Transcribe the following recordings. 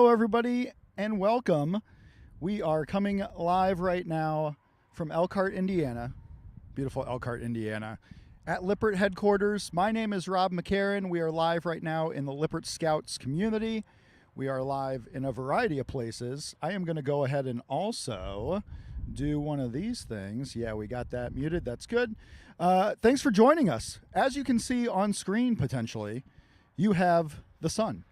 Hello, everybody, and welcome. We are coming live right now from Elkhart, Indiana, beautiful Elkhart, Indiana, at Lippert headquarters. My name is Rob McCarran. We are live right now in the Lippert Scouts community. We are live in a variety of places. I am going to go ahead and also do one of these things. Yeah, we got that muted. That's good. Thanks for joining us. As you can see on screen, potentially, you have the sun.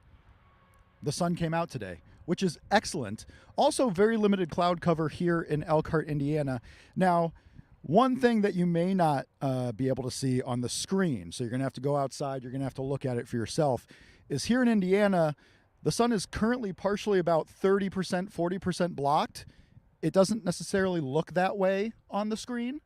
The sun came out today, which is excellent. Also, very limited cloud cover here in Elkhart, Indiana. Now, one thing that you may not be able to see on the screen, so you're going to have to go outside, you're going to have to look at it for yourself, is here in Indiana, the sun is currently partially about 30%, 40% blocked. It doesn't necessarily look that way on the screen.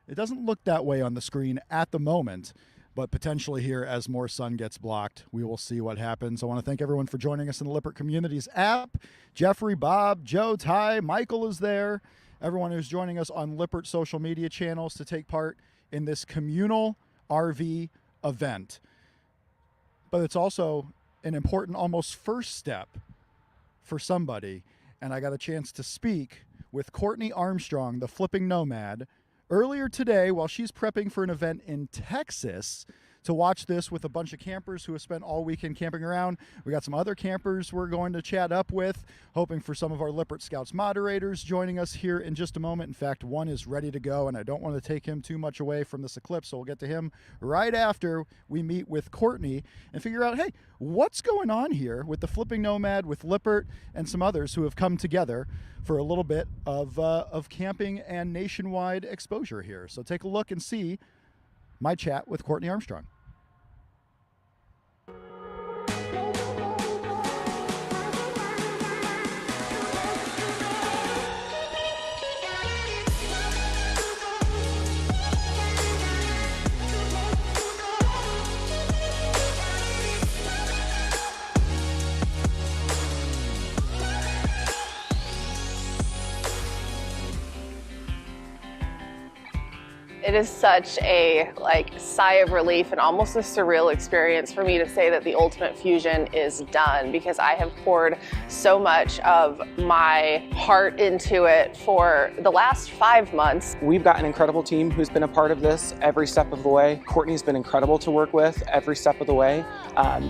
It doesn't look that way on the screen at the moment. But potentially here, as more sun gets blocked, we will see what happens. I want to thank everyone for joining us in the Lippert Communities app. Jeffrey, Bob, Joe, Ty, Michael is there. Everyone who's joining us on Lippert social media channels to take part in this communal RV event. But it's also an important almost first step for somebody. And I got a chance to speak with Courtney Armstrong, the flipping nomad, earlier today while she's prepping for an event in Texas to watch this with a bunch of campers who have spent all weekend camping around. We got some other campers we're going to chat up with, hoping for some of our Lippert Scouts moderators joining us here in just a moment. In fact, one is ready to go, and I don't want to take him too much away from this Eclipse, so we'll get to him right after we meet with Courtney and figure out, hey, what's going on here with the Flipping Nomad, with Lippert, and some others who have come together for a little bit of camping and nationwide exposure here. So take a look and see my chat with Courtney Armstrong. It is such a sigh of relief and almost a surreal experience for me to say that the Ultimate Fusion is done, because I have poured so much of my heart into it for the last 5 months. We've got an incredible team who's been a part of this every step of the way. Courtney's been incredible to work with every step of the way.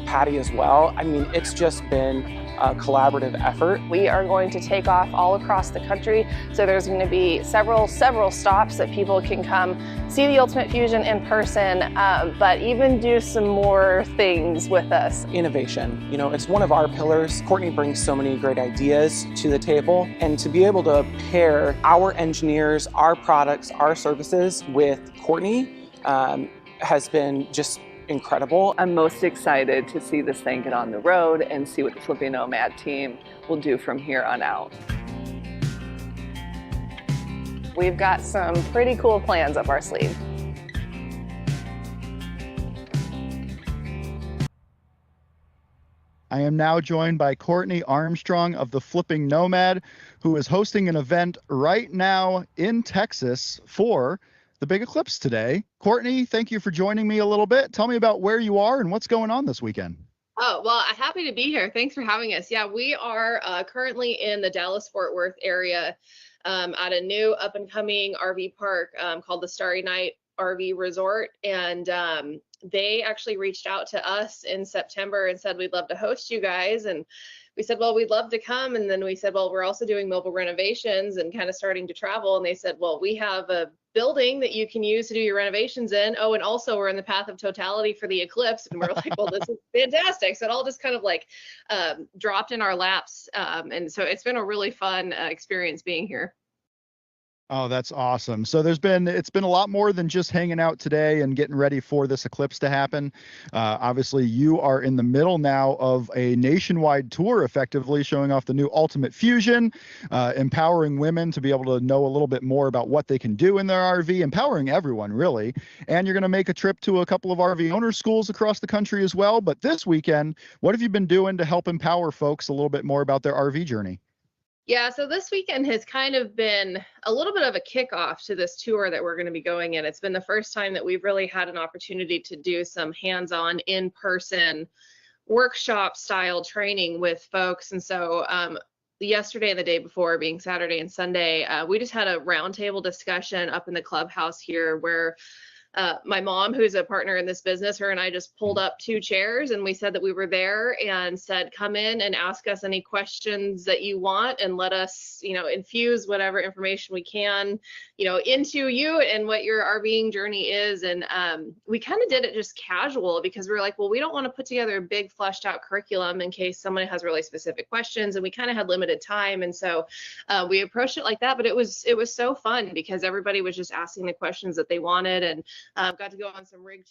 Patty as well. I mean, it's just been a collaborative effort. We are going to take off all across the country, so there's going to be several stops that people can come see the Ultimate Fusion in person, but even do some more things with us. Innovation, you know, it's one of our pillars. Courtney brings so many great ideas to the table, and to be able to pair our engineers, our products, our services with Courtney has been just incredible. I'm most excited to see this thing get on the road and see what the Flipping Nomad team will do from here on out. We've got some pretty cool plans up our sleeve. I am now joined by Courtney Armstrong of the Flipping Nomad, who is hosting an event right now in Texas for the big eclipse today. Courtney, thank you for joining me a little bit. Tell me about where you are and what's going on this weekend. Oh, well, I'm happy to be here. Thanks for having us. Yeah, we are currently in the Dallas-Fort Worth area at a new up-and-coming RV park called the Starry Night RV Resort. And they actually reached out to us in September and said, we'd love to host you guys. And we said, well, we'd love to come. And then we said, well, we're also doing mobile renovations and kind of starting to travel. And they said, well, we have a building that you can use to do your renovations in. Oh, and also we're in the path of totality for the eclipse. And we're like, well, this is fantastic. So it all just kind of dropped in our laps. And so it's been a really fun experience being here. Oh, that's awesome. So it's been a lot more than just hanging out today and getting ready for this eclipse to happen. Obviously, you are in the middle now of a nationwide tour, effectively showing off the new Ultimate Fusion, empowering women to be able to know a little bit more about what they can do in their RV, empowering everyone, really. And you're going to make a trip to a couple of RV owner schools across the country as well. But this weekend, what have you been doing to help empower folks a little bit more about their RV journey? Yeah, so this weekend has kind of been a little bit of a kickoff to this tour that we're going to be going in. It's been the first time that we've really had an opportunity to do some hands-on, in-person workshop style training with folks. And so yesterday and the day before, being Saturday and Sunday, we just had a roundtable discussion up in the clubhouse here where my mom, who's a partner in this business, her and I just pulled up 2 chairs and we said that we were there and said, come in and ask us any questions that you want and let us, infuse whatever information we can, into you and what your RVing journey is. And we kind of did it just casual because we were like, well, we don't want to put together a big fleshed out curriculum in case someone has really specific questions, and we kind of had limited time. And so we approached it like that, but it was so fun because everybody was just asking the questions that they wanted, and got to go on some rig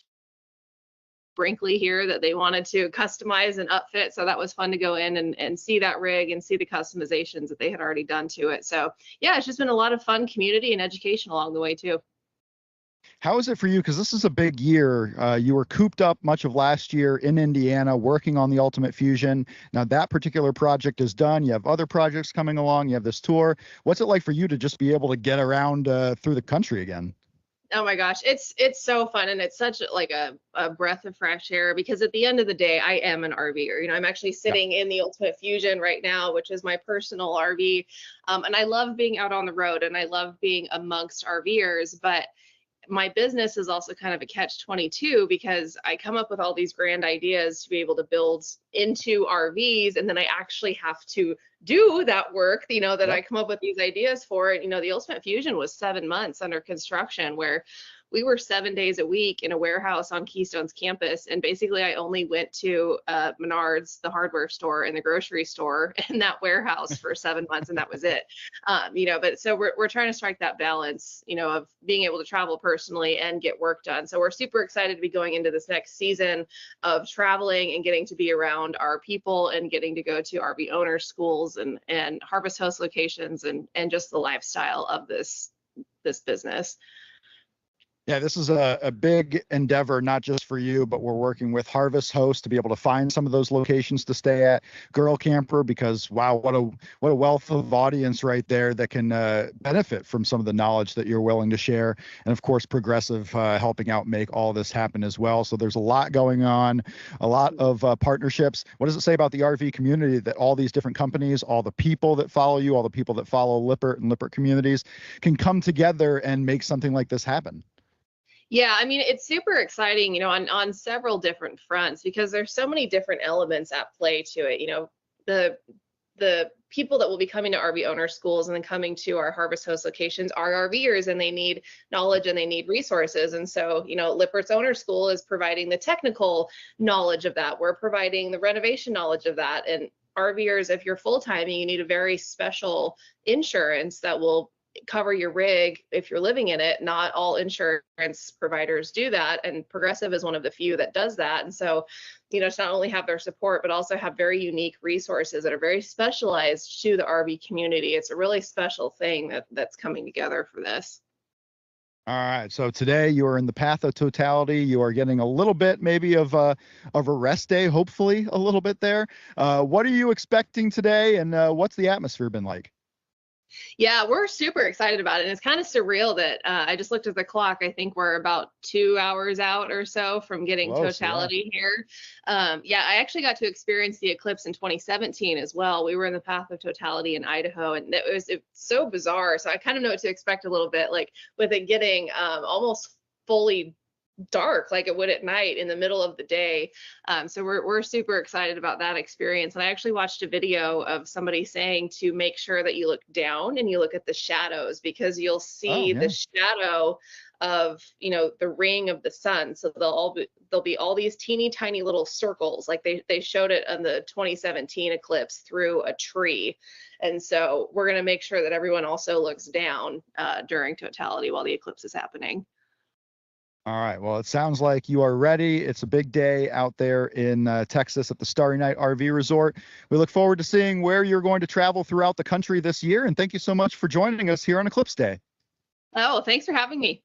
Brinkley here that they wanted to customize and upfit. So that was fun to go in and see that rig and see the customizations that they had already done to it. So yeah, it's just been a lot of fun community and education along the way too. How is it for you? Because this is a big year. You were cooped up much of last year in Indiana working on the Ultimate Fusion. Now that particular project is done. You have other projects coming along. You have this tour. What's it like for you to just be able to get around through the country again? Oh my gosh, it's so fun, and it's such like a breath of fresh air because at the end of the day, I am an RVer. I'm actually sitting in the Ultimate Fusion right now, which is my personal RV, and I love being out on the road and I love being amongst RVers, but my business is also kind of a catch-22 because I come up with all these grand ideas to be able to build into RVs, and then I actually have to do that work, that I come up with these ideas for. The Ultimate Fusion was 7 months under construction, where we were 7 days a week in a warehouse on Keystone's campus. And basically I only went to Menards, the hardware store, and the grocery store in that warehouse for 7 months. And that was it. But so we're trying to strike that balance, of being able to travel personally and get work done. So we're super excited to be going into this next season of traveling and getting to be around our people and getting to go to RV owner schools and Harvest Host locations and just the lifestyle of this business. Yeah, this is a big endeavor, not just for you, but we're working with Harvest Host to be able to find some of those locations to stay at. Girl Camper, because wow, what a wealth of audience right there that can benefit from some of the knowledge that you're willing to share. And of course, Progressive helping out make all this happen as well. So there's a lot going on, a lot of partnerships. What does it say about the RV community that all these different companies, all the people that follow you, all the people that follow Lippert and Lippert Communities can come together and make something like this happen? Yeah, I mean, it's super exciting, on several different fronts because there's so many different elements at play to it. The people that will be coming to RV owner schools and then coming to our Harvest Host locations are RVers, and they need knowledge and they need resources. And so, Lippert's owner school is providing the technical knowledge of that. We're providing the renovation knowledge of that. And RVers, if you're full-time, you need a very special insurance that will cover your rig if you're living in it. Not all insurance providers do that, and Progressive is one of the few that does that. And so, to not only have their support, but also have very unique resources that are very specialized to the RV community. It's a really special thing that's coming together for this. All right. So today you are in the path of totality. You are getting a little bit maybe of a rest day, hopefully a little bit there. What are you expecting today, and what's the atmosphere been like? Yeah, we're super excited about it. And it's kind of surreal that I just looked at the clock. I think we're about 2 hours out or so from getting totality here. Yeah, I actually got to experience the Eclipse in 2017 as well. We were in the path of totality in Idaho, and it's so bizarre. So I kind of know what to expect a little bit, like with it getting almost fully dark like it would at night in the middle of the day. So we're super excited about that experience. And I actually watched a video of somebody saying to make sure that you look down and you look at the shadows, because you'll see the shadow of the ring of the sun. So there'll be all these teeny tiny little circles, like they showed it on the 2017 eclipse through a tree. And so we're going to make sure that everyone also looks down during totality while the eclipse is happening. All right. Well, it sounds like you are ready. It's a big day out there in Texas at the Starry Night RV Resort. We look forward to seeing where you're going to travel throughout the country this year. And thank you so much for joining us here on Eclipse Day. Oh, thanks for having me.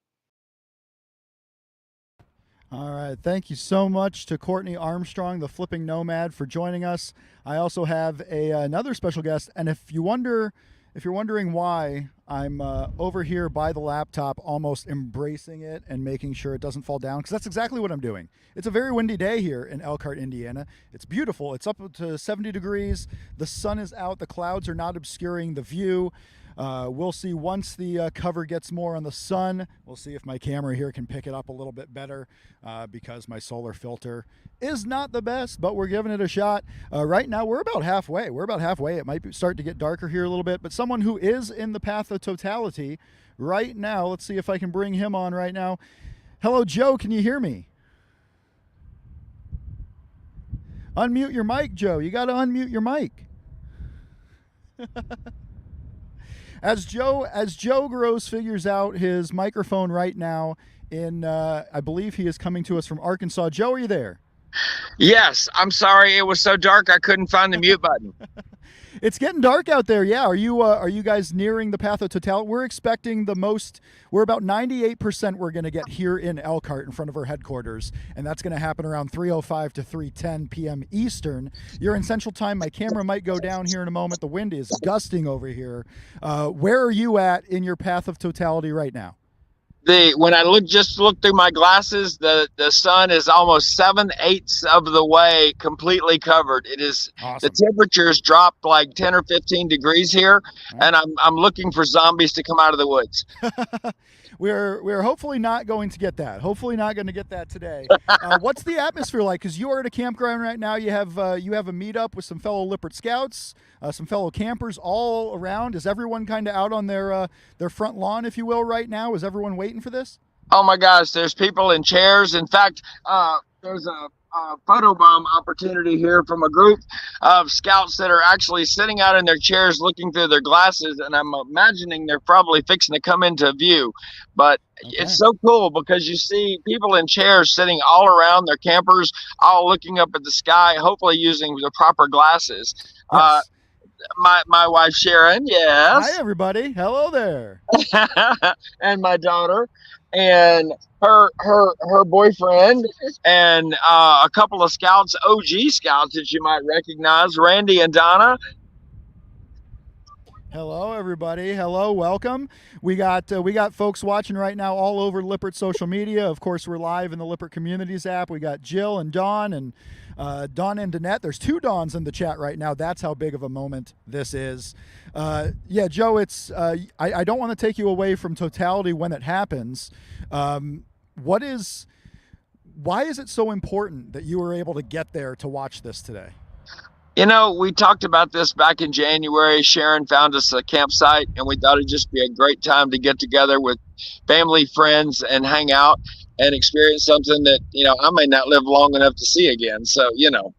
All right. Thank you so much to Courtney Armstrong, the Flipping Nomad, for joining us. I also have another special guest. And if you wonder If you're wondering why I'm over here by the laptop, almost embracing it and making sure it doesn't fall down, because that's exactly what I'm doing. It's a very windy day here in Elkhart, Indiana. It's beautiful. It's up to 70 degrees. The sun is out. The clouds are not obscuring the view. We'll see once the cover gets more on the sun. We'll see if my camera here can pick it up a little bit better because my solar filter is not the best, but we're giving it a shot. Right now, we're about halfway. It might start to get darker here a little bit, but someone who is in the path of totality right now, let's see if I can bring him on right now. Hello, Joe. Can you hear me? Unmute your mic, Joe. You got to unmute your mic. As Joe Gross figures out his microphone right now, I believe he is coming to us from Arkansas. Joe, are you there? Yes, I'm sorry. It was so dark I couldn't find the mute button. It's getting dark out there. Yeah. Are you guys nearing the path of totality? We're expecting the most. We're about 98% we're going to get here in Elkhart in front of our headquarters, and that's going to happen around 3:05 to 3:10 p.m. Eastern. You're in Central Time. My camera might go down here in a moment. The wind is gusting over here. Where are you at in your path of totality right now? When I look through my glasses, the sun is almost 7/8 of the way completely covered. It is awesome. The temperatures dropped like 10 or 15 degrees here, and I'm looking for zombies to come out of the woods. We're hopefully not going to get that. Hopefully not going to get that today. What's the atmosphere like? Because you are at a campground right now. You have a meetup with some fellow Lippert Scouts, some fellow campers all around. Is everyone kind of out on their front lawn, if you will, right now? Is everyone waiting for this? Oh my gosh, there's people in chairs. In fact, there's a photobomb opportunity here from a group of scouts that are actually sitting out in their chairs looking through their glasses, and I'm imagining they're probably fixing to come into view. But It's so cool because you see people in chairs sitting all around their campers, all looking up at the sky, hopefully using the proper glasses. Yes. My wife Sharon, yes. Hi everybody. Hello there. And my daughter and her boyfriend and a couple of scouts, OG scouts that you might recognize, Randy and Donna. Hello everybody. Hello, welcome. We got folks watching right now all over Lippert social media. Of course, we're live in the Lippert Communities app. We got Jill and Dawn and Danette. There's two Dawns in the chat right now. That's how big of a moment this is. Yeah, Joe, it's I don't want to take you away from totality when it happens. Why is it so important that you were able to get there to watch this today? You know, we talked about this back in January. Sharon found us a campsite, and we thought it'd just be a great time to get together with family, friends, and hang out and experience something that, you know, I may not live long enough to see again. So, you know.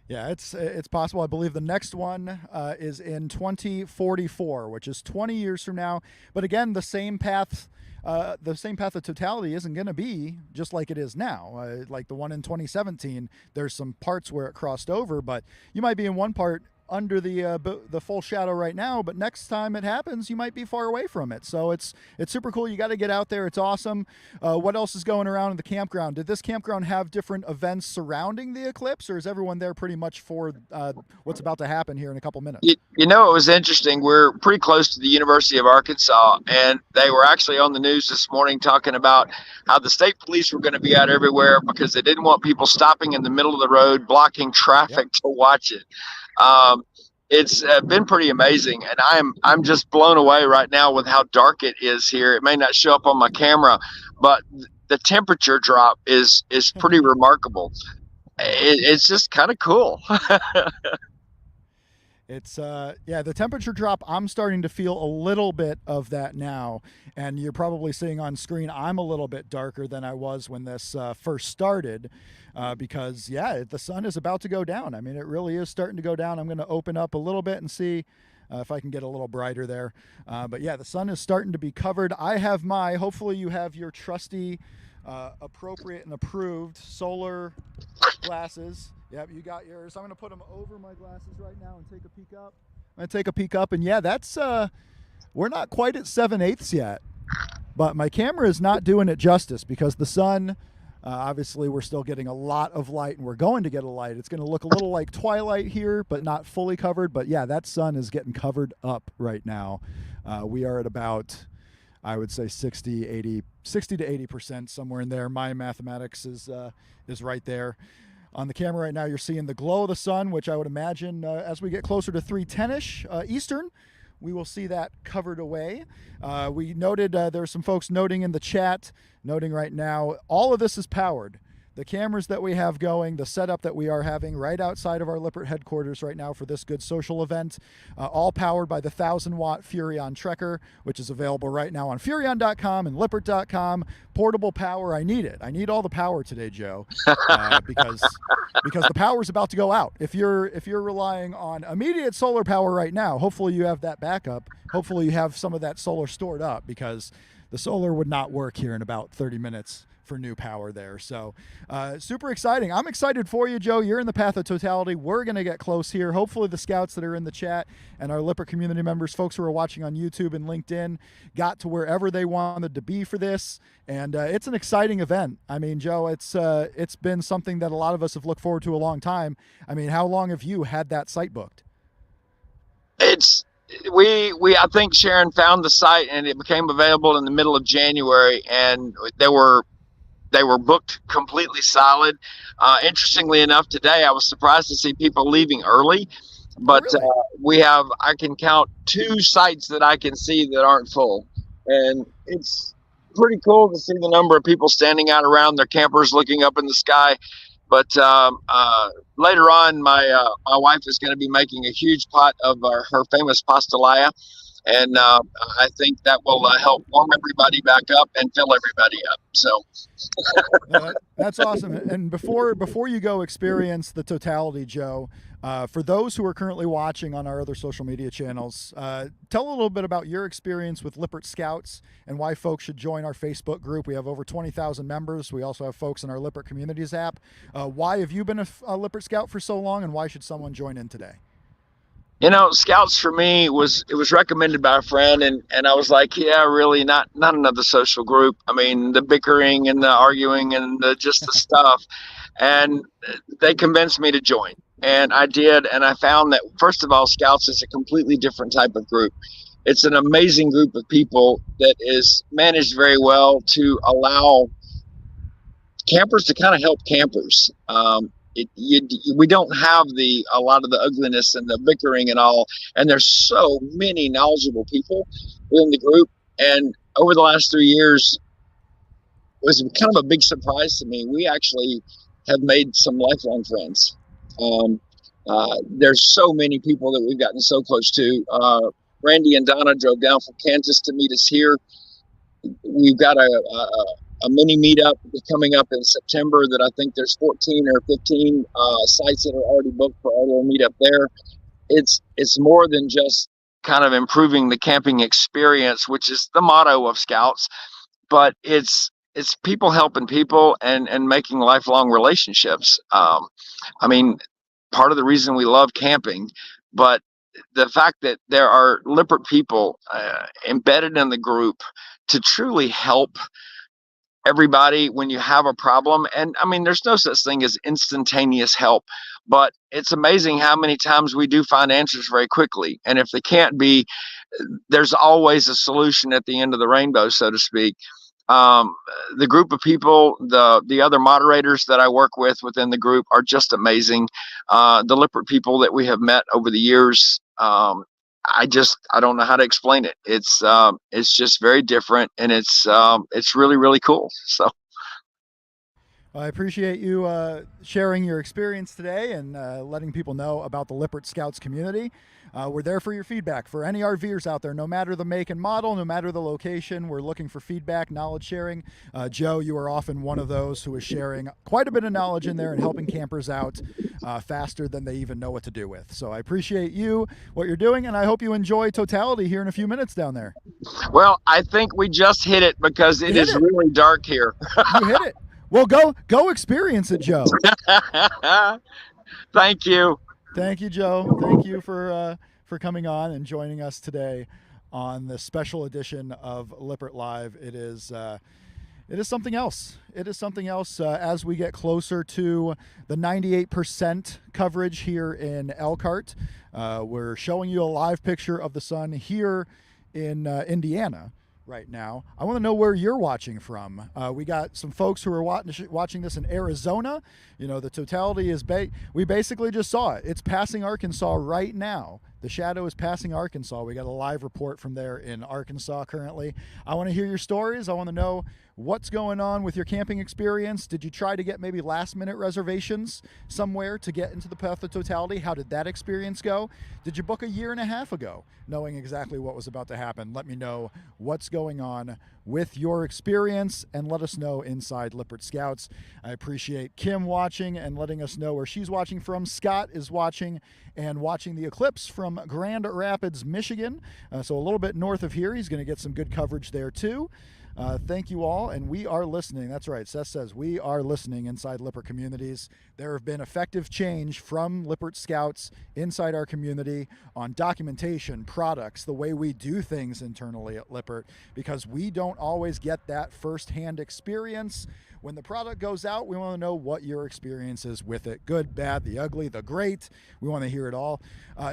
Yeah, it's possible. I believe the next one is in 2044, which is 20 years from now. But again, the same path of totality isn't going to be just like it is now. Like the one in 2017, there's some parts where it crossed over, but you might be in one part under the full shadow right now, but next time it happens, you might be far away from it. So it's super cool. You got to get out there. It's awesome. What else is going around in the campground? Did this campground have different events surrounding the eclipse, or is everyone there pretty much for what's about to happen here in a couple minutes? You know, it was interesting. We're pretty close to the University of Arkansas, and they were actually on the news this morning talking about how the state police were going to be out everywhere because they didn't want people stopping in the middle of the road, blocking traffic to watch it. It's been pretty amazing, and I'm just blown away right now with how dark it is here. It may not show up on my camera, but the temperature drop is pretty remarkable. It's just kind of cool. It's yeah, the temperature drop, I'm starting to feel a little bit of that now, and you're probably seeing on screen I'm a little bit darker than I was when this first started, because yeah, the sun is about to go down. I mean, it really is starting to go down. I'm going to open up a little bit and see if I can get a little brighter there, but yeah, the sun is starting to be covered. I have hopefully you have your trusty appropriate and approved solar glasses. Yep, you got yours. I'm going to put them over my glasses right now and take a peek up. I'm going to take a peek up, and yeah, that's we're not quite at 7/8 yet, but my camera is not doing it justice because the sun Obviously, we're still getting a lot of light, and we're going to get a light. It's going to look a little like twilight here, but not fully covered. But yeah, that sun is getting covered up right now. We are at about, I would say 60 to 80%, somewhere in there. My mathematics is right there. On the camera right now, you're seeing the glow of the sun, which I would imagine as we get closer to 3:10ish Eastern, we will see that covered away. We noted there's some folks noting in the chat, noting right now, all of this is powered. The cameras that we have going, the setup that we are having right outside of our Lippert headquarters right now for this good social event, all powered by the 1,000-watt Furrion Trekker, which is available right now on Furrion.com and Lippert.com. Portable power, I need it. I need all the power today, Joe, because the power is about to go out. If you're relying on immediate solar power right now, hopefully you have that backup. Hopefully you have some of that solar stored up, because the solar would not work here in about 30 minutes for new power there. So super exciting. I'm excited for you, Joe. You're in the path of totality. We're going to get close here. Hopefully the scouts that are in the chat and our Lippert community members, folks who are watching on YouTube and LinkedIn, got to wherever they wanted to be for this. And it's an exciting event. I mean, Joe, it's been something that a lot of us have looked forward to a long time. I mean, how long have you had that site booked? I think Sharon found the site and it became available in the middle of January, and they were booked completely solid. Interestingly enough, today I was surprised to see people leaving early, but really? I can count 2 sites that I can see that aren't full, and it's pretty cool to see the number of people standing out around their campers looking up in the sky. But later on, my wife is going to be making a huge pot of her famous pastelaia, and I think that will help warm everybody back up and fill everybody up. So that's awesome. And before you go experience the totality, Joe, for those who are currently watching on our other social media channels, tell a little bit about your experience with Lippert Scouts and why folks should join our Facebook group. We have over 20,000 members. We also have folks in our Lippert Communities app. Why have you been a Lippert Scout for so long, and why should someone join in today? You know, Scouts for me it was recommended by a friend, and I was like, yeah, really not another social group. I mean, the bickering and the arguing and just the stuff, and they convinced me to join, and I did, and I found that first of all, Scouts is a completely different type of group. It's an amazing group of people that is managed very well to allow campers to kind of help campers. We don't have a lot of the ugliness and the bickering and all, and there's so many knowledgeable people in the group. And over the last 3 years, it was kind of a big surprise to me. We actually have made some lifelong friends. There's so many people that we've gotten so close to. Randy and Donna drove down from Kansas to meet us here. We've got a mini meetup coming up in September that I think there's 14 or 15 sites that are already booked for our little meetup there. It's more than just kind of improving the camping experience, which is the motto of Scouts, but it's people helping people and making lifelong relationships. I mean, part of the reason we love camping, but the fact that there are Lippert people embedded in the group to truly help everybody when you have a problem. And I mean, there's no such thing as instantaneous help, but it's amazing how many times we do find answers very quickly. And if they can't be, there's always a solution at the end of the rainbow, so to speak. The group of people, the other moderators that I work with within the group are just amazing. The Lippert people that we have met over the years, I don't know how to explain it. It's just very different, and it's really, really cool. So I appreciate you sharing your experience today and letting people know about the Lippert Scouts community. We're there for your feedback. For any RVers out there, no matter the make and model, no matter the location, we're looking for feedback, knowledge sharing. Joe, you are often one of those who is sharing quite a bit of knowledge in there and helping campers out faster than they even know what to do with. So I appreciate you, what you're doing, and I hope you enjoy totality here in a few minutes down there. Well, I think we just hit it because it is really dark here. You hit it. Well, go experience it, Joe. Thank you. Thank you, Joe. Thank you for coming on and joining us today on the special edition of Lippert Live. It is It is something else. It is something else as we get closer to the 98% coverage here in Elkhart. We're showing you a live picture of the sun here in Indiana right now. I want to know where you're watching from. We got some folks who are watching this in Arizona. You know, the totality is, we basically just saw it. It's passing Arkansas right now. The shadow is passing Arkansas. We got a live report from there in Arkansas currently. I want to hear your stories. I want to know what's going on with your camping experience. Did you try to get maybe last minute reservations somewhere to get into the path of totality? How did that experience go? Did you book a year and a half ago knowing exactly what was about to happen? Let me know what's going on with your experience and let us know inside Lippert Scouts. I appreciate Kim watching and letting us know where she's watching from. Scott is watching and watching the Eclipse from Grand Rapids, Michigan. So a little bit north of here. He's going to get some good coverage there too. Thank you all, and we are listening. That's right, Seth says we are listening inside Lippert Communities. There have been effective change from Lippert Scouts inside our community on documentation, products, the way we do things internally at Lippert, because we don't always get that firsthand experience. When the product goes out, we want to know what your experience is with it. Good, bad, the ugly, the great. We want to hear it all.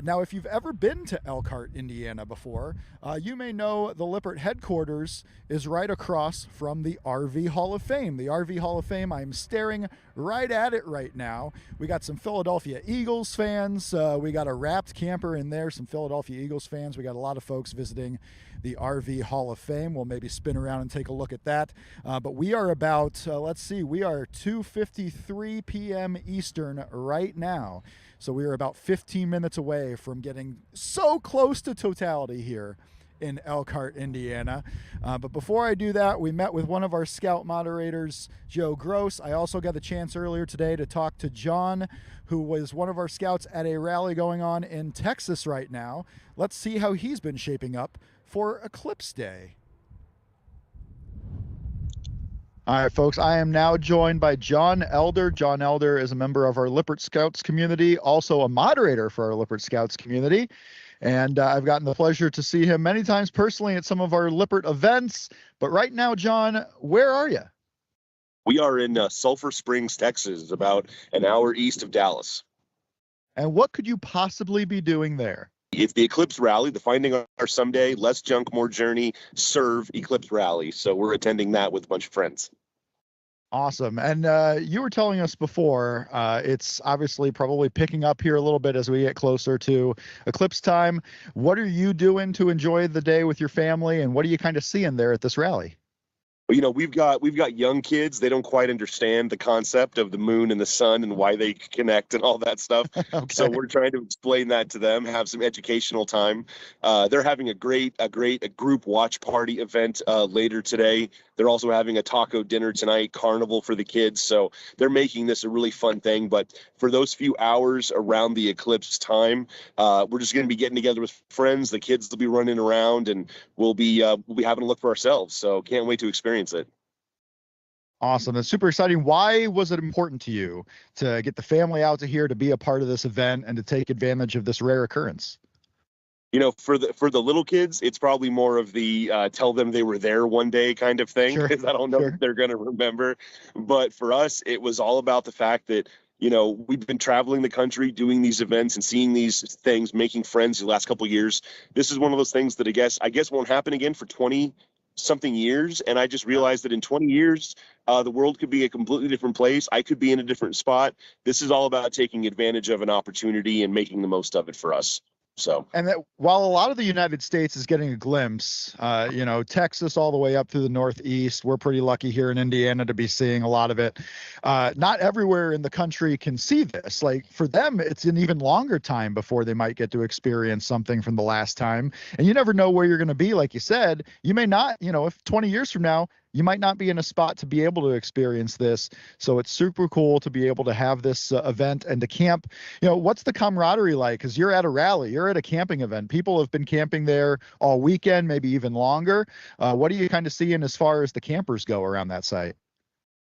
Now, if you've ever been to Elkhart, Indiana before, you may know the Lippert headquarters is right across from the RV Hall of Fame. The RV Hall of Fame, I'm staring right at it right now. We got some Philadelphia Eagles fans. We got a wrapped camper in there, some Philadelphia Eagles fans. We got a lot of folks visiting the RV Hall of Fame. We'll maybe spin around and take a look at that. But we are about, let's see, we are 2:53 p.m. Eastern right now. So we are about 15 minutes away from getting so close to totality here in Elkhart, Indiana. But before I do that, we met with one of our scout moderators, Joe Gross. I also got the chance earlier today to talk to John, who was one of our scouts at a rally going on in Texas right now. Let's see how he's been shaping up for Eclipse Day. All right, folks, I am now joined by John Elder. John Elder is a member of our Lippert Scouts community, also a moderator for our Lippert Scouts community. And I've gotten the pleasure to see him many times personally at some of our Lippert events. But right now, John, where are you? We are in Sulphur Springs, Texas, about an hour east of Dallas. And what could you possibly be doing there? It's the Eclipse Rally, the Finding Our Someday, Less Junk, More Journey, Serve Eclipse Rally. So we're attending that with a bunch of friends. Awesome. And you were telling us before, it's obviously probably picking up here a little bit as we get closer to eclipse time. What are you doing to enjoy the day with your family, and what are you kind of seeing there at this rally? You know, we've got young kids. They don't quite understand the concept of the moon and the sun and why they connect and all that stuff. Okay. So we're trying to explain that to them, have some educational time. They're having a group watch party event later today. They're also having a taco dinner tonight, carnival for the kids. So they're making this a really fun thing. But for those few hours around the eclipse time, we're just going to be getting together with friends. The kids will be running around, and we'll be having a look for ourselves. So can't wait to experience it. Awesome. That's super exciting. Why was it important to you to get the family out to here to be a part of this event and to take advantage of this rare occurrence? You know, for the little kids, it's probably more of the tell them they were there one day kind of thing, because Sure. I don't know if they're going to remember. But for us, it was all about the fact that, you know, we've been traveling the country, doing these events and seeing these things, making friends the last couple of years. This is one of those things that I guess won't happen again for 20 something years. And I just realized that in 20 years, the world could be a completely different place. I could be in a different spot. This is all about taking advantage of an opportunity and making the most of it for us. So, and that while a lot of the United States is getting a glimpse, you know, Texas all the way up through the Northeast, we're pretty lucky here in Indiana to be seeing a lot of it. Not everywhere in the country can see this. Like for them, it's an even longer time before they might get to experience something from the last time. And you never know where you're going to be. Like you said, you may not, you know, if 20 years from now, you might not be in a spot to be able to experience this. So it's super cool to be able to have this event and to camp. You know, what's the camaraderie like? Because you're at a rally, you're at a camping event. People have been camping there all weekend, maybe even longer. What are you kind of seeing as far as the campers go around that site?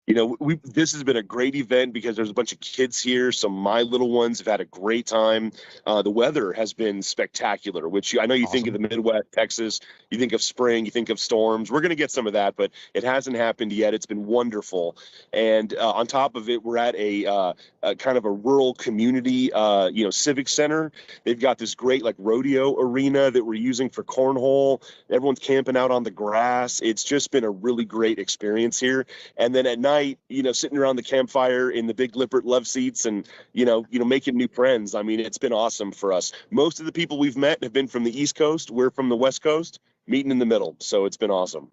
This has been a great event because there's a bunch of kids here. Some of my little ones have had a great time. The weather has been spectacular, which I know you think of the Midwest, Texas, you think of spring, you think of storms. We're going to get some of that, but it hasn't happened yet. It's been wonderful. And on top of it, we're at a kind of a rural community, civic center. They've got this great like rodeo arena that we're using for cornhole. Everyone's camping out on the grass. It's just been a really great experience here. And then at night, sitting around the campfire in the big Lippert love seats and, making new friends. I mean, it's been awesome for us. Most of the people we've met have been from the East Coast. We're from the West Coast, meeting in the middle. So it's been awesome.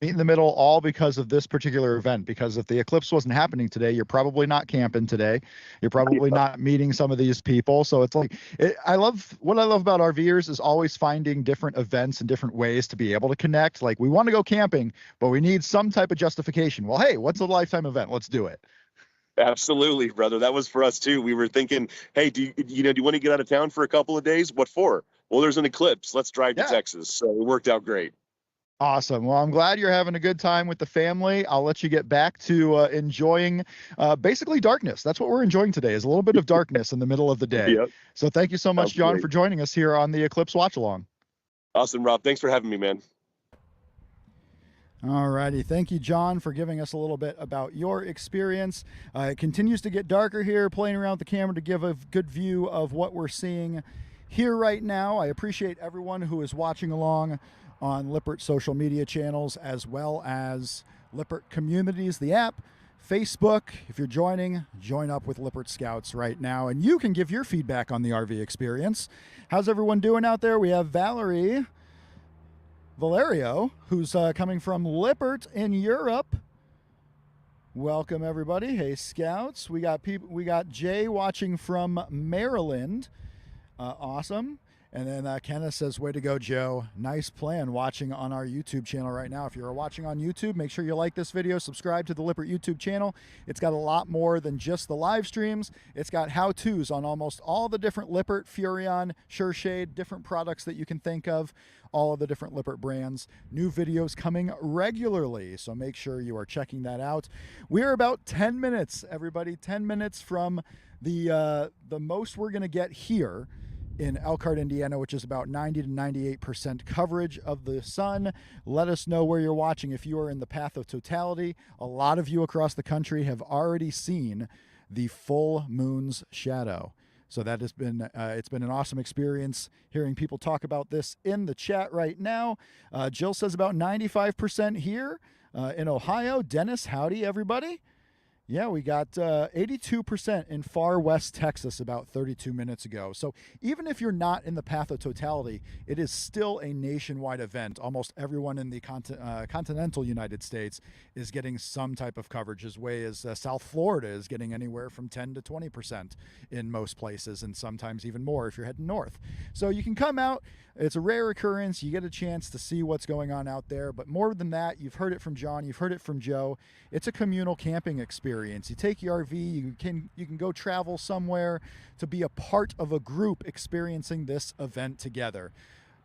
Meet in the middle, all because of this particular event. Because if the eclipse wasn't happening today, you're probably not camping today. You're probably not meeting some of these people. So it's like, what I love about RVers is always finding different events and different ways to be able to connect. Like, we want to go camping, but we need some type of justification. Well, hey, what's a lifetime event? Let's do it. Absolutely, brother. That was for us too. We were thinking, hey, do you want to get out of town for a couple of days? What for? Well, there's an eclipse. Let's drive to Texas. So it worked out great. Awesome. Well, I'm glad you're having a good time with the family. I'll let you get back to enjoying basically darkness. That's what we're enjoying today, is a little bit of darkness in the middle of the day. Yep. So thank you so much, John, for joining us here on the Eclipse Watch Along. Awesome, Rob. Thanks for having me, man. All righty. Thank you, John, for giving us a little bit about your experience. It continues to get darker here, playing around with the camera to give a good view of what we're seeing here right now. I appreciate everyone who is watching along on Lippert social media channels, as well as Lippert Communities, the app, Facebook. If you're join up with Lippert Scouts right now, and you can give your feedback on the RV experience. How's everyone doing out there? We have Valerio, who's coming from Lippert in Europe. Welcome, everybody. Hey, Scouts. We got Jay watching from Maryland. Awesome. And then Kenneth says, way to go, Joe. Nice plan watching on our YouTube channel right now. If you're watching on YouTube, make sure you like this video, subscribe to the Lippert YouTube channel. It's got a lot more than just the live streams. It's got how-tos on almost all the different Lippert, Furrion, Sureshade, different products that you can think of, all of the different Lippert brands. New videos coming regularly, so make sure you are checking that out. We're about 10 minutes, everybody, 10 minutes from the most we're going to get here in Elkhart, Indiana, which is about 90 to 98% coverage of the sun. Let us know where you're watching if you are in the path of totality. A lot of you across the country have already seen the full moon's shadow. So that has been, it's been an awesome experience hearing people talk about this in the chat right now. Jill says about 95% here in Ohio. Dennis, howdy, everybody. Yeah, we got 82% in far west Texas about 32 minutes ago. So even if you're not in the path of totality, it is still a nationwide event. Almost everyone in the continental United States is getting some type of coverage, as way as South Florida is getting anywhere from 10 to 20% in most places, and sometimes even more if you're heading north. So you can come out. It's a rare occurrence. You get a chance to see what's going on out there. But more than that, you've heard it from John, you've heard it from Joe. It's a communal camping experience. You take your RV, you can go travel somewhere to be a part of a group experiencing this event together.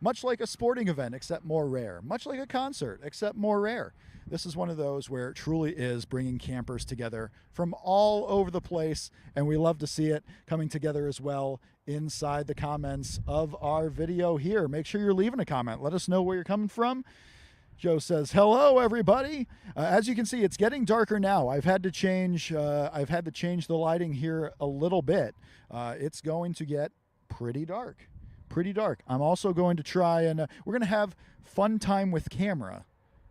Much like a sporting event, except more rare. Much like a concert, except more rare. This is one of those where it truly is bringing campers together from all over the place, and we love to see it coming together as well inside the comments of our video here. Make sure you're leaving a comment. Let us know where you're coming from. Joe says, hello, everybody. As you can see, it's getting darker now. I've had to change the lighting here a little bit. It's going to get pretty dark. I'm also going to try and we're going to have fun time with camera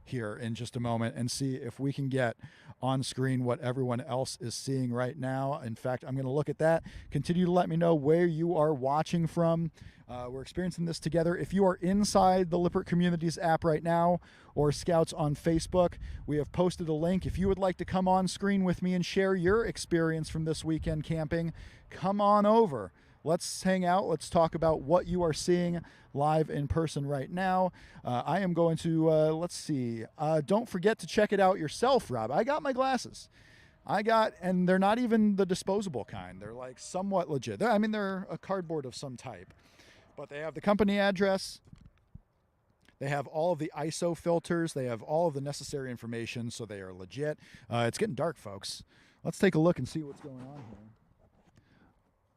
here in just a moment and see if we can get on screen what everyone else is seeing right now. In fact, I'm going to look at that. Continue to let me know where you are watching from. We're experiencing this together. If you are inside the Lippert Communities app right now, or Scouts on Facebook, we have posted a link. If you would like to come on screen with me and share your experience from this weekend camping, come on over. Let's hang out. Let's talk about what you are seeing live in person right now. I am going to, let's see. Don't forget to check it out yourself, Rob. I got my glasses. And they're not even the disposable kind. They're like somewhat legit. They're a cardboard of some type. But they have the company address. They have all of the ISO filters. They have all of the necessary information, so they are legit. It's getting dark, folks. Let's take a look and see what's going on here.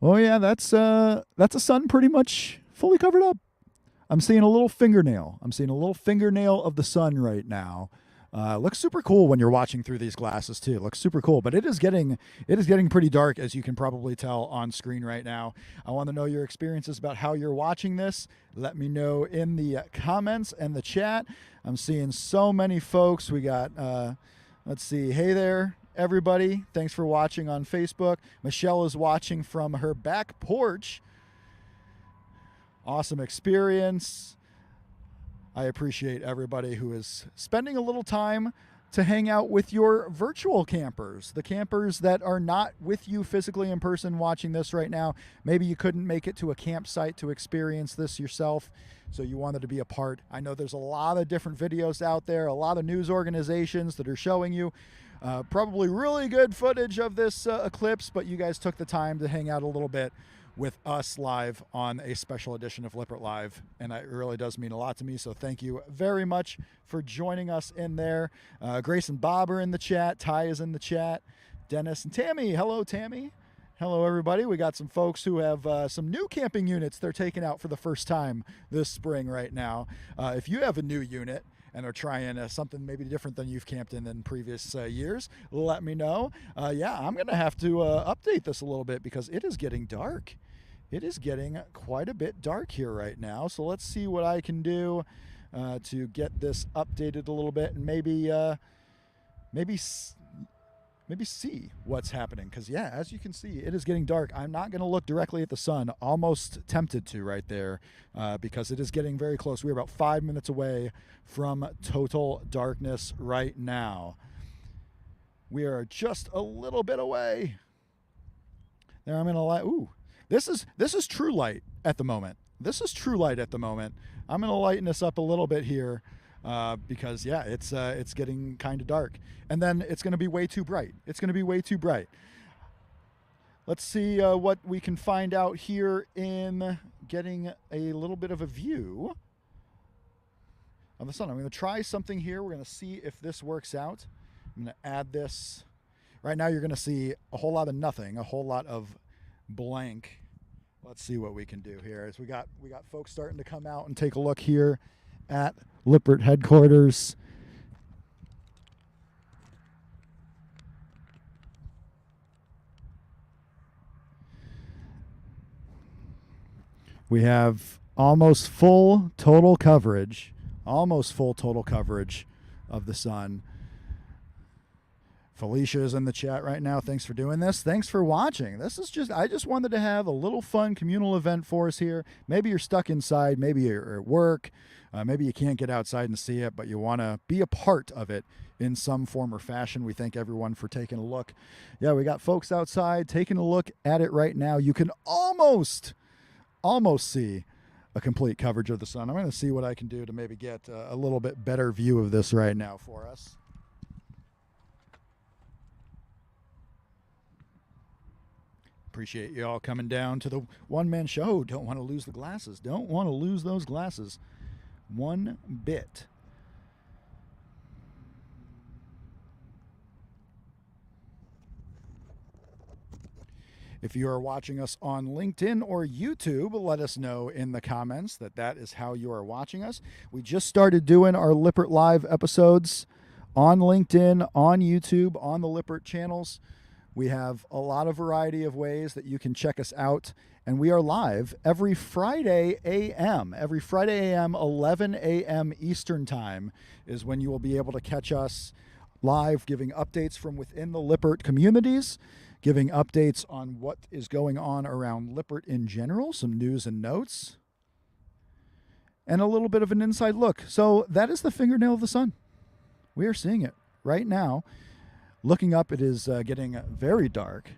Oh yeah, that's a sun pretty much fully covered up. I'm seeing a little fingernail. I'm seeing a little fingernail of the sun right now. Looks super cool when you're watching through these glasses too. Looks super cool, but it is getting pretty dark, as you can probably tell on screen right now. I want to know your experiences about how you're watching this. Let me know in the comments and the chat. I'm seeing so many folks. We got, let's see. Hey there, everybody. Thanks for watching on Facebook. Michelle is watching from her back porch. Awesome experience. I appreciate everybody who is spending a little time to hang out with your virtual campers, the campers that are not with you physically in person watching this right now. Maybe you couldn't make it to a campsite to experience this yourself, so you wanted to be a part. I know there's a lot of different videos out there, a lot of news organizations that are showing you probably really good footage of this eclipse, but you guys took the time to hang out a little bit with us live on a special edition of Lippert Live, and it really does mean a lot to me, so thank you very much for joining us in there. Grace and Bob are in the chat. Ty is in the chat. Dennis and Tammy. Hello, Tammy. Hello, everybody. We got some folks who have some new camping units they're taking out for the first time this spring right now. If you have a new unit and are trying something maybe different than you've camped in previous years, let me know. Yeah, I'm going to have to update this a little bit because it is getting dark. It is getting quite a bit dark here right now. So let's see what I can do to get this updated a little bit and maybe see what's happening. Because yeah, as you can see, it is getting dark. I'm not going to look directly at the sun. Almost tempted to right there because it is getting very close. We're about 5 minutes away from total darkness right now. We are just a little bit away. There, I'm going to light. Ooh. This is true light at the moment. This is true light at the moment. I'm going to lighten this up a little bit here because, yeah, it's getting kind of dark. And then it's going to be way too bright. It's going to be way too bright. Let's see what we can find out here in getting a little bit of a view of the sun. I'm going to try something here. We're going to see if this works out. I'm going to add this. Right now you're going to see a whole lot of nothing, a whole lot of blank. Let's see what we can do here. As we got folks starting to come out and take a look here at Lippert headquarters. We have almost full total coverage of the sun. Felicia is in the chat right now. Thanks for doing this. Thanks for watching. I just wanted to have a little fun communal event for us here. Maybe you're stuck inside. Maybe you're at work. Maybe you can't get outside and see it, but you want to be a part of it in some form or fashion. We thank everyone for taking a look. Yeah, we got folks outside taking a look at it right now. You can almost see a complete coverage of the sun. I'm going to see what I can do to maybe get a little bit better view of this right now for us. Appreciate you all coming down to the one-man show. Don't want to lose the glasses. Don't want to lose those glasses one bit. If you are watching us on LinkedIn or YouTube, let us know in the comments that is how you are watching us. We just started doing our Lippert Live episodes on LinkedIn, on YouTube, on the Lippert channels. We have a lot of variety of ways that you can check us out, and we are live every Friday a.m. 11 a.m. Eastern Time is when you will be able to catch us live, giving updates from within the Lippert communities, giving updates on what is going on around Lippert in general, some news and notes, and a little bit of an inside look. So that is the fingernail of the sun. We are seeing it right now. Looking up, it is getting very dark.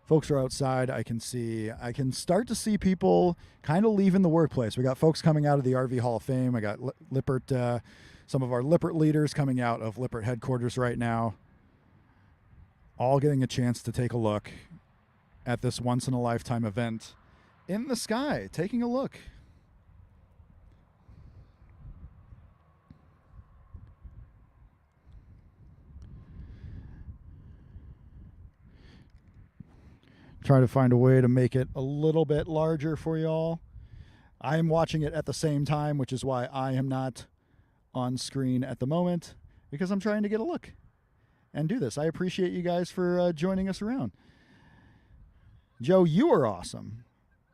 Folks are outside. I can start to see people kind of leaving the workplace. We got folks coming out of the RV Hall of Fame. I got Lippert, some of our Lippert leaders coming out of Lippert headquarters right now, all getting a chance to take a look at this once-in-a-lifetime event. In the sky, taking a look. Try to find a way to make it a little bit larger for y'all. I am watching it at the same time, which is why I am not on screen at the moment, because I'm trying to get a look and do this. I appreciate you guys for joining us around. Joe, you are awesome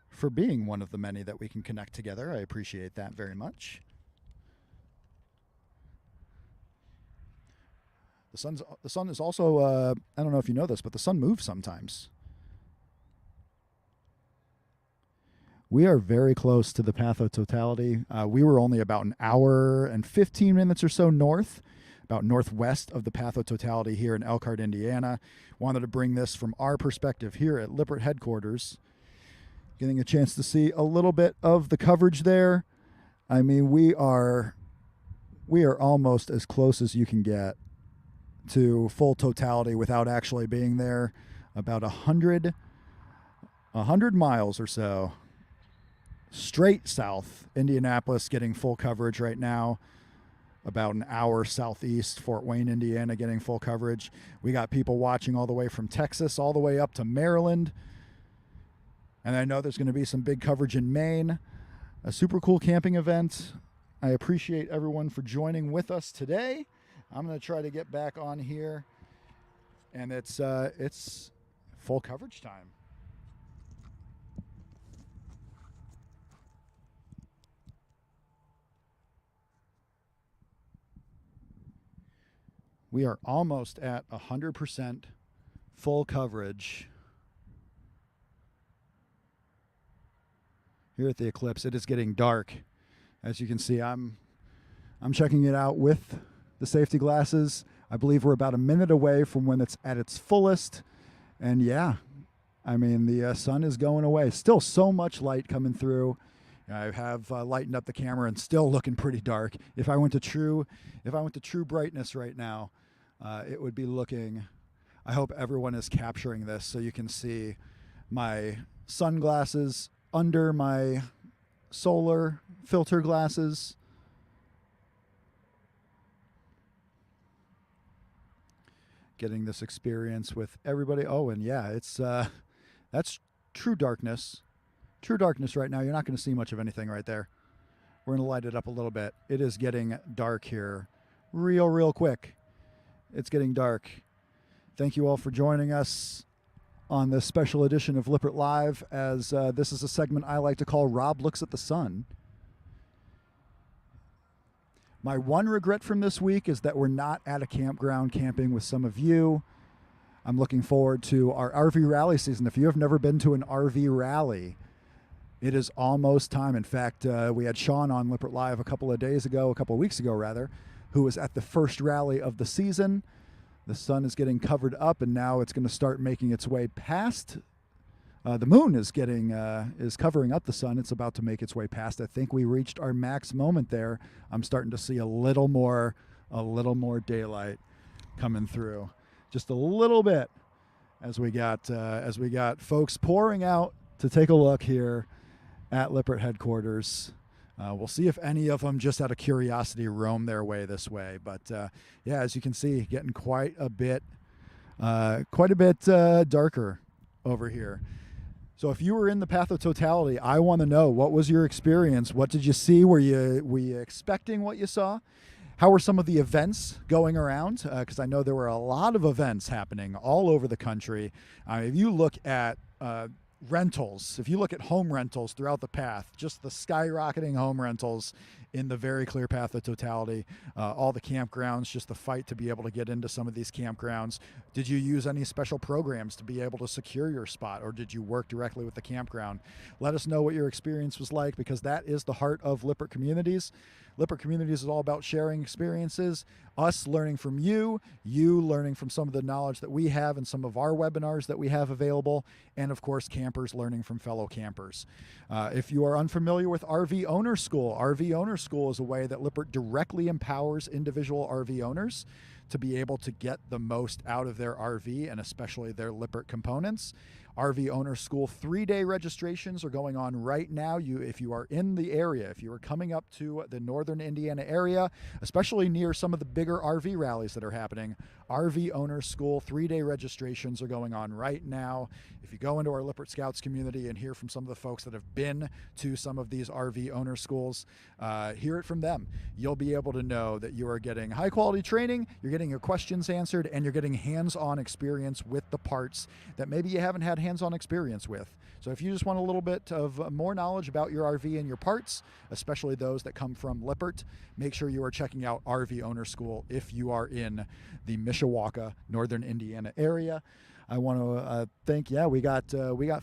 for being one of the many that we can connect together. I appreciate that very much. The sun is also, I don't know if you know this, but the sun moves sometimes. We are very close to the path of totality. We were only about an hour and 15 minutes or so north, about northwest of the path of totality here in Elkhart, Indiana. Wanted to bring this from our perspective here at Lippert headquarters. Getting a chance to see a little bit of the coverage there. I mean, we are almost as close as you can get to full totality without actually being there. About 100 miles or so straight south. Indianapolis getting full coverage right now. About an hour southeast, Fort Wayne, Indiana getting full coverage. We got people watching all the way from Texas all the way up to Maryland. And I know there's going to be some big coverage in Maine. A super cool camping event. I appreciate everyone for joining with us today. I'm going to try to get back on here, and it's full coverage time. We are almost at 100% full coverage here at the Eclipse. It is getting dark. As you can see, I'm checking it out with the safety glasses. I believe we're about a minute away from when it's at its fullest. And yeah, I mean, the sun is going away. Still so much light coming through. I have lightened up the camera and still looking pretty dark. If I went to true brightness right now, it would be looking, I hope everyone is capturing this so you can see my sunglasses under my solar filter glasses. Getting this experience with everybody. Oh, and yeah, it's that's true darkness. True darkness right now. You're not going to see much of anything right there. We're going to light it up a little bit. It is getting dark here real quick. It's getting dark. Thank you all for joining us on this special edition of Lippert Live, as this is a segment I like to call Rob Looks at the Sun. My one regret from this week is that we're not at a campground camping with some of you. I'm looking forward to our RV rally season. If you have never been to an RV rally, it is almost time. In fact, we had Sean on Lippert Live a couple of weeks ago rather, who was at the first rally of the season. The sun is getting covered up, and now it's going to start making its way past. The moon is covering up the sun. It's about to make its way past. I think we reached our max moment there. I'm starting to see a little more daylight coming through, just a little bit, as we got folks pouring out to take a look here at Lippert headquarters. We'll see if any of them just out of curiosity roam their way this way. But yeah, as you can see, getting quite a bit darker over here. So if you were in the path of totality, I want to know, what was your experience? What did you see? Were you expecting what you saw? How were some of the events going around? Because I know there were a lot of events happening all over the country. If you look at rentals, if you look at home rentals throughout the path, just the skyrocketing home rentals in the very clear path of totality, all the campgrounds, just the fight to be able to get into some of these campgrounds. Did you use any special programs to be able to secure your spot, or did you work directly with the campground? Let us know what your experience was like, because that is the heart of Lippert Communities. Lippert Communities is all about sharing experiences, us learning from you learning from some of the knowledge that we have and some of our webinars that we have available, and of course campers learning from fellow campers. If you are unfamiliar with RV Owner School, RV Owner School is a way that Lippert directly empowers individual RV owners to be able to get the most out of their RV, and especially their Lippert components. RV Owner School 3-day registrations are going on right now. If you are in the area, if you are coming up to the northern Indiana area, especially near some of the bigger RV rallies that are happening, RV Owner School 3-day registrations are going on right now. If you go into our Lippert Scouts community and hear from some of the folks that have been to some of these RV owner schools, hear it from them. You'll be able to know that you are getting high quality training, you're getting your questions answered, and you're getting hands-on experience with the parts that maybe you haven't had hands-on experience with. So if you just want a little bit of more knowledge about your RV and your parts, especially those that come from Lippert, make sure you are checking out RV Owner School if you are in the Mishawaka, northern Indiana area. I want to think. Yeah, we got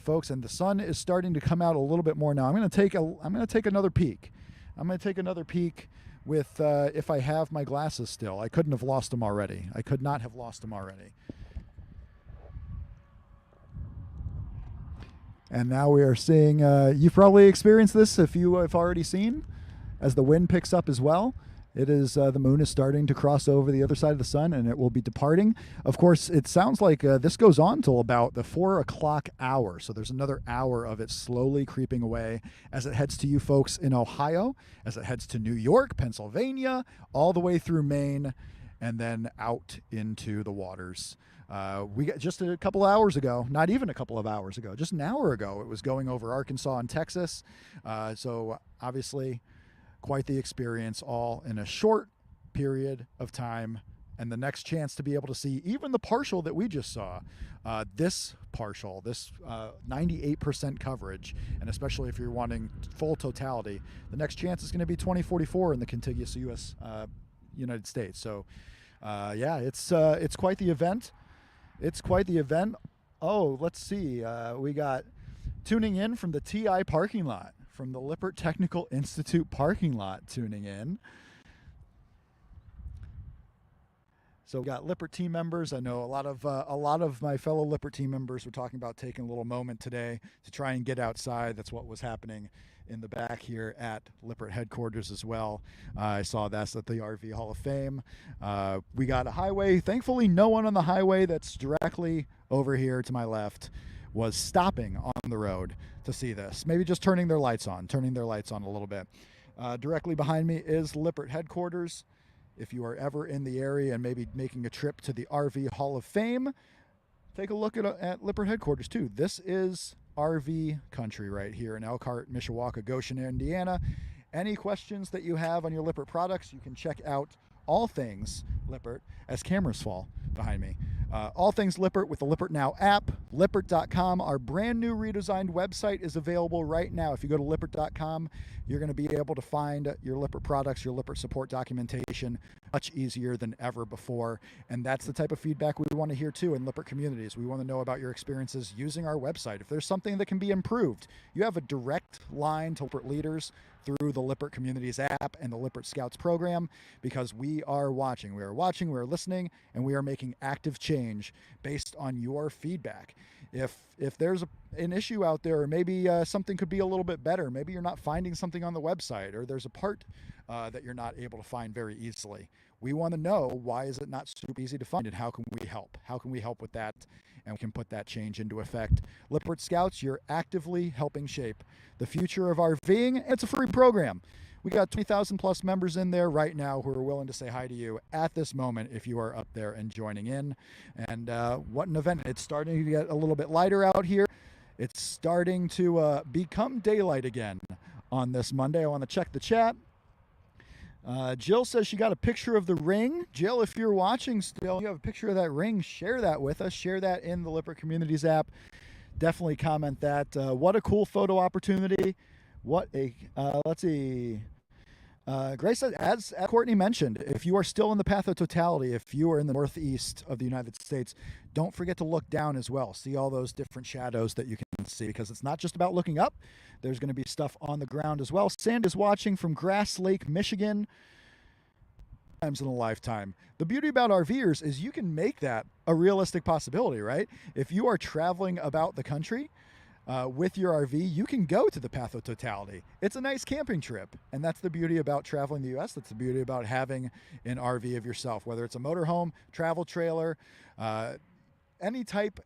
folks, and the sun is starting to come out a little bit more now. I'm going to take another peek. I'm going to take another peek with if I have my glasses still. I couldn't have lost them already. I could not have lost them already. And now we are seeing, you've probably experienced this if you have already seen, as the wind picks up as well. It is, the moon is starting to cross over the other side of the sun, and it will be departing. Of course, it sounds like this goes on till about the 4 o'clock hour. So there's another hour of it slowly creeping away as it heads to you folks in Ohio, as it heads to New York, Pennsylvania, all the way through Maine, and then out into the waters. We got just a couple hours ago, not even a couple of hours ago, just an hour ago, it was going over Arkansas and Texas. So obviously quite the experience, all in a short period of time. And the next chance to be able to see even the partial that we just saw, this 98% coverage, and especially if you're wanting full totality, the next chance is going to be 2044 in the contiguous United States. So yeah, it's quite the event. It's quite the event. Oh, let's see. We got tuning in from the TI parking lot, from the Lippert Technical Institute parking lot, tuning in. So we got Lippert team members. I know a lot of my fellow Lippert team members were talking about taking a little moment today to try and get outside. That's what was happening in the back here at Lippert headquarters as well. I saw that's at the RV Hall of Fame. We got a highway. Thankfully, no one on the highway that's directly over here to my left was stopping on the road to see this. Maybe just turning their lights on a little bit. Directly behind me is Lippert headquarters. If you are ever in the area and maybe making a trip to the RV Hall of Fame, take a look at Lippert headquarters too. This is RV country right here in Elkhart, Mishawaka, Goshen, Indiana. Any questions that you have on your Lippert products, you can check out All Things Lippert, as cameras fall behind me. All Things Lippert with the Lippert Now app, lippert.com. Our brand new redesigned website is available right now. If you go to lippert.com, you're going to be able to find your Lippert products, your Lippert support documentation much easier than ever before. And that's the type of feedback we want to hear too in Lippert Communities. We want to know about your experiences using our website. If there's something that can be improved, you have a direct line to Lippert leaders through the Lippert Communities app and the Lippert Scouts program, because we are watching, we are listening, and we are making active change based on your feedback. If there's an issue out there, or maybe something could be a little bit better, maybe you're not finding something on the website, or there's a part that you're not able to find very easily, we want to know, why is it not super easy to find, and how can we help? How can we help with that? And we can put that change into effect. Lippert Scouts, you're actively helping shape the future of RVing. It's a free program. We got 20,000 plus members in there right now who are willing to say hi to you at this moment if you are up there and joining in. And what an event. It's starting to get a little bit lighter out here. It's starting to become daylight again on this Monday. I want to check the chat. Jill says she got a picture of the ring. Jill, if you're watching still, you have a picture of that ring, share that with us. Share that in the Lippert Communities app. Definitely comment that. What a cool photo opportunity. What a, let's see. Grace said, as Courtney mentioned, if you are still in the path of totality, if you are in the northeast of the United States, don't forget to look down as well. See all those different shadows that you can see, because it's not just about looking up. There's going to be stuff on the ground as well. Sandy's watching from Grass Lake, Michigan. Times in a lifetime. The beauty about RVers is you can make that a realistic possibility, right? If you are traveling about the country with your RV, you can go to the path of totality. It's a nice camping trip, and that's the beauty about traveling the U.S. That's the beauty about having an RV of yourself, whether it's a motorhome, travel trailer, any type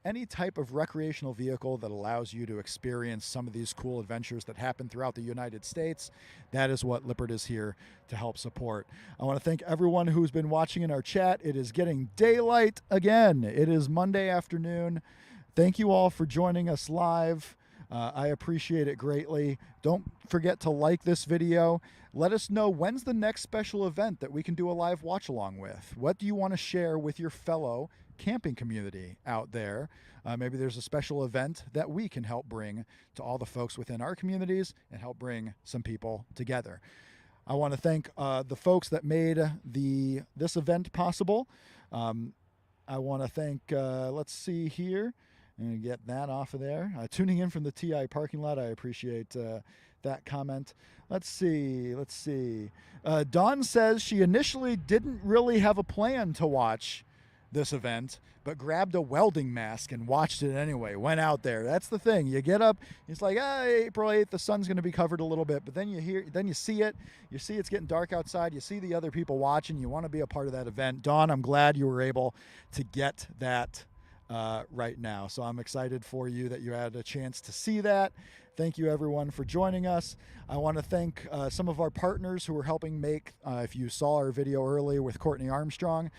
of recreational vehicle that allows you to experience some of these cool adventures that happen throughout the United States, that is what Lippert is here to help support. I want to thank everyone who's been watching in our chat. It is getting daylight again. It is Monday afternoon. Thank you all for joining us live. I appreciate it greatly. Don't forget to like this video. Let us know when's the next special event that we can do a live watch along with. What do you want to share with your fellow camping community out there? Maybe there's a special event that we can help bring to all the folks within our communities and help bring some people together. I want to thank the folks that made this event possible. I want to thank, let's see here, and get that off of there. Tuning in from the TI parking lot, I appreciate that comment. Let's see. Dawn says she initially didn't really have a plan to watch this event, but grabbed a welding mask and watched it anyway. Went out there. That's the thing. You get up, it's like, April 8th, the sun's going to be covered a little bit, but then you see it. You see it's getting dark outside. You see the other people watching. You want to be a part of that event. Dawn, I'm glad you were able to get that right now. So I'm excited for you that you had a chance to see that. Thank you everyone for joining us. I want to thank some of our partners who are helping make, if you saw our video earlier with Courtney Armstrong,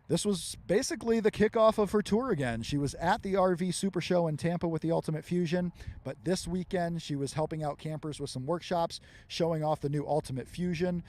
this was basically the kickoff of her tour again. She was at the RV Super Show in Tampa with the Ultimate Fusion, but this weekend she was helping out campers with some workshops, showing off the new Ultimate Fusion.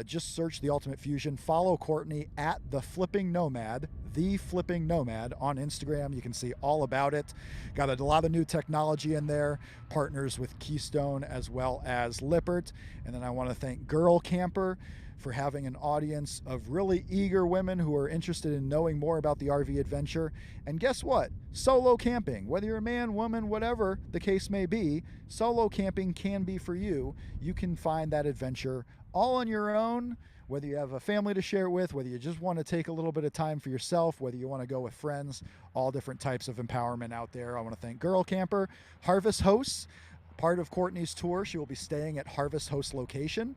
Just search the Ultimate Fusion. Follow Courtney at The Flipping Nomad on Instagram. You can see all about it. Got a lot of new technology in there, partners with Keystone as well as Lippert. And then I want to thank Girl Camper for having an audience of really eager women who are interested in knowing more about the RV adventure. And guess what? Solo camping, whether you're a man, woman, whatever the case may be, solo camping can be for you. You can find that adventure all on your own, whether you have a family to share it with, whether you just want to take a little bit of time for yourself, whether you want to go with friends, all different types of empowerment out there. I want to thank Girl Camper, Harvest Hosts, part of Courtney's tour. She will be staying at Harvest Host locations.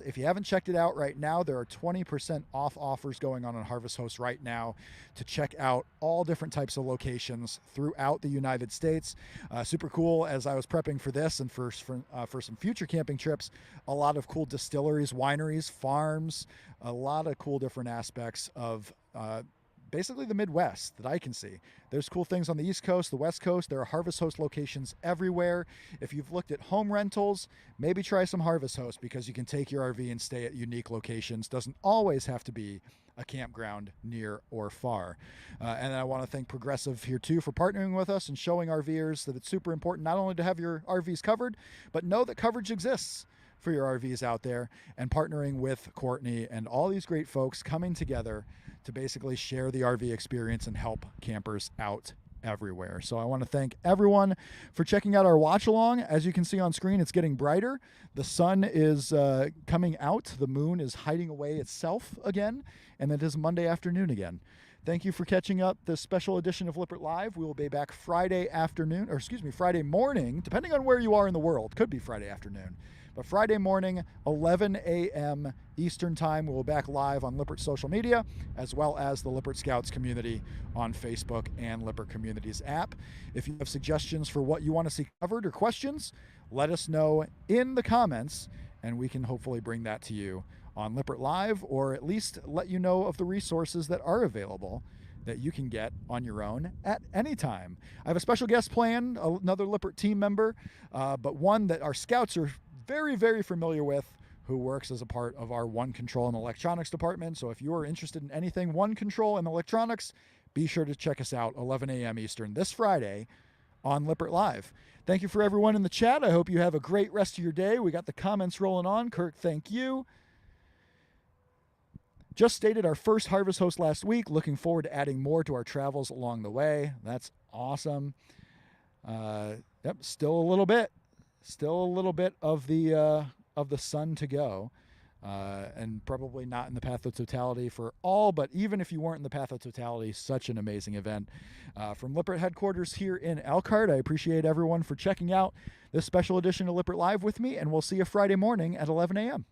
If you haven't checked it out right now, there are 20% off offers going on Harvest Host right now to check out all different types of locations throughout the United States. Super cool. As I was prepping for this and for some future camping trips, a lot of cool distilleries, wineries, farms, a lot of cool different aspects of basically the Midwest that I can see. There's cool things on the East Coast, the West Coast. There are Harvest Host locations everywhere. If you've looked at home rentals, maybe try some Harvest Host because you can take your RV and stay at unique locations. Doesn't always have to be a campground near or far. And I want to thank Progressive here too for partnering with us and showing RVers that it's super important not only to have your RVs covered, but know that coverage exists for your RVs out there, and partnering with Courtney and all these great folks coming together to basically share the RV experience and help campers out everywhere. So I want to thank everyone for checking out our watch along. As you can see on screen, it's getting brighter. The sun is coming out. The moon is hiding away itself again, and it is Monday afternoon again. Thank you for catching up this special edition of Lippert Live. We will be back Friday morning, depending on where you are in the world. Could be Friday afternoon. But Friday morning, 11 a.m. Eastern Time, we'll be back live on Lippert social media, as well as the Lippert Scouts community on Facebook and Lippert Communities app. If you have suggestions for what you want to see covered or questions, let us know in the comments, and we can hopefully bring that to you on Lippert Live, or at least let you know of the resources that are available that you can get on your own at any time. I have a special guest planned, another Lippert team member, but one that our scouts are very, very familiar with, who works as a part of our One Control and Electronics department. So if you are interested in anything One Control and Electronics, be sure to check us out 11 a.m. Eastern this Friday on Lippert Live. Thank you for everyone in the chat. I hope you have a great rest of your day. We got the comments rolling on. Kirk, thank you. Just stated our first Harvest Host last week. Looking forward to adding more to our travels along the way. That's awesome. Yep, still a little bit of the sun to go, and probably not in the path of totality for all, but even if you weren't in the path of totality, such an amazing event. From Lippert headquarters here in Elkhart, I appreciate everyone for checking out this special edition of Lippert Live with me, and we'll see you Friday morning at 11 a.m.